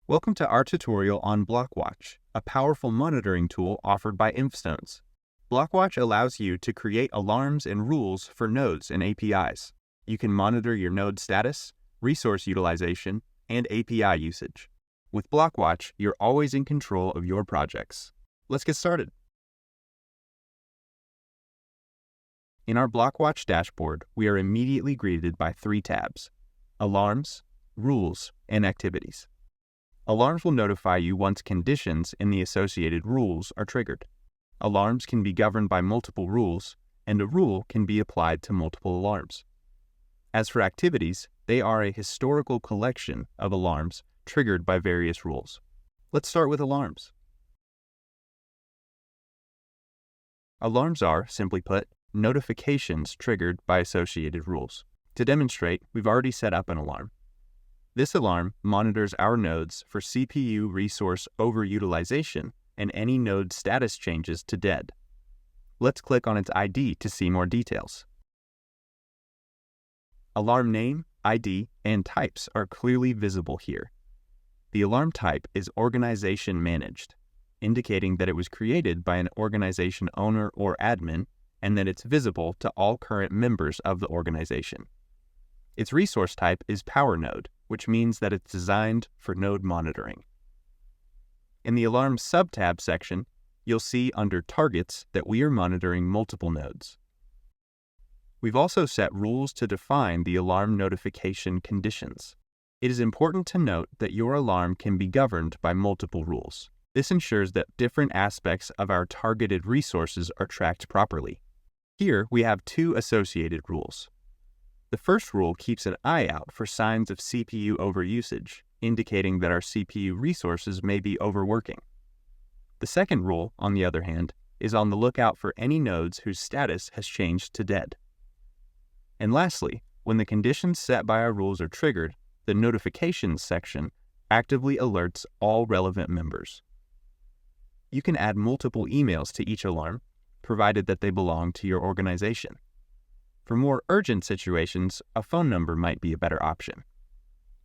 Welcome to our tutorial on BlockWatch, a powerful monitoring tool offered by InfStones. BlockWatch allows you to create alarms and rules for nodes and APIs. You can monitor your node status, resource utilization, and API usage. With BlockWatch, you're always in control of your projects. Let's get started. In our BlockWatch dashboard, we are immediately greeted by three tabs: Alarms, Rules, and Activities. Alarms will notify you once conditions in the associated rules are triggered. Alarms can be governed by multiple rules, and a rule can be applied to multiple alarms. As for activities, they are a historical collection of alarms triggered by various rules. Let's start with alarms. Alarms are, simply put, notifications triggered by associated rules. To demonstrate, we've already set up an alarm. This alarm monitors our nodes for CPU resource overutilization and any node status changes to dead. Let's click on its ID to see more details. Alarm name, ID, and types are clearly visible here. The alarm type is Organization Managed, indicating that it was created by an organization owner or admin and that it's visible to all current members of the organization. Its resource type is Power Node, which means that it's designed for node monitoring. In the Alarm subtab section, you'll see under Targets that we are monitoring multiple nodes. We've also set rules to define the alarm notification conditions. It is important to note that your alarm can be governed by multiple rules. This ensures that different aspects of our targeted resources are tracked properly. Here we have two associated rules. The first rule keeps an eye out for signs of CPU overusage, indicating that our CPU resources may be overworking. The second rule, on the other hand, is on the lookout for any nodes whose status has changed to dead. And lastly, when the conditions set by our rules are triggered, the Notifications section actively alerts all relevant members. You can add multiple emails to each alarm, provided that they belong to your organization. For more urgent situations, a phone number might be a better option.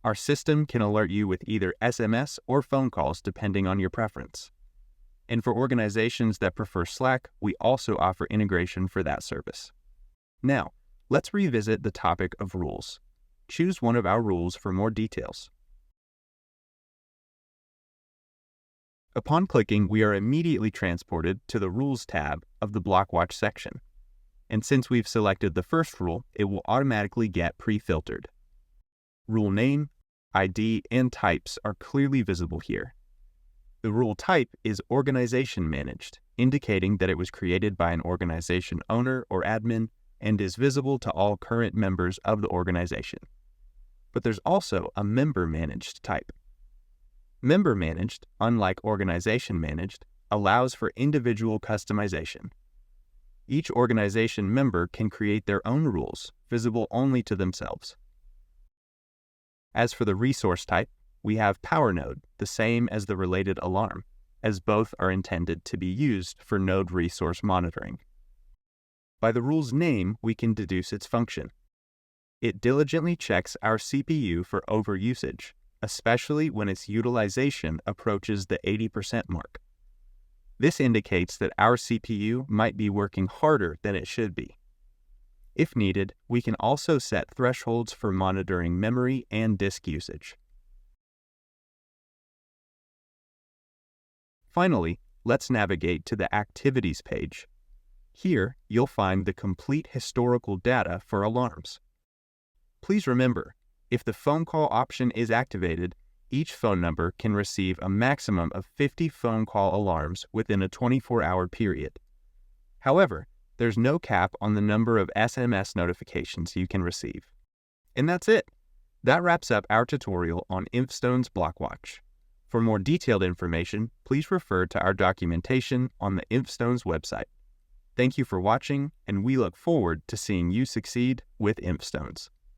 Our system can alert you with either SMS or phone calls depending on your preference. And for organizations that prefer Slack, we also offer integration for that service. Now, let's revisit the topic of rules. Choose one of our rules for more details. Upon clicking, we are immediately transported to the Rules tab of the BlockWatch section. And since we've selected the first rule, it will automatically get pre-filtered. Rule name, ID, and types are clearly visible here. The rule type is Organization Managed, indicating that it was created by an organization owner or admin and is visible to all current members of the organization. But there's also a Member Managed type. Member Managed, unlike Organization Managed, allows for individual customization. Each organization member can create their own rules, visible only to themselves. As for the resource type, we have Power Node, the same as the related alarm, as both are intended to be used for node resource monitoring. By the rule's name, we can deduce its function. It diligently checks our CPU for overusage, especially when its utilization approaches the 80% mark. This indicates that our CPU might be working harder than it should be. If needed, we can also set thresholds for monitoring memory and disk usage. Finally, let's navigate to the Activities page. Here, you'll find the complete historical data for alarms. Please remember, if the phone call option is activated, each phone number can receive a maximum of 50 phone call alarms within a 24-hour period. However, there's no cap on the number of SMS notifications you can receive. And that's it. That wraps up our tutorial on InfStones BlockWatch. For more detailed information, please refer to our documentation on the InfStones website. Thank you for watching, and we look forward to seeing you succeed with InfStones.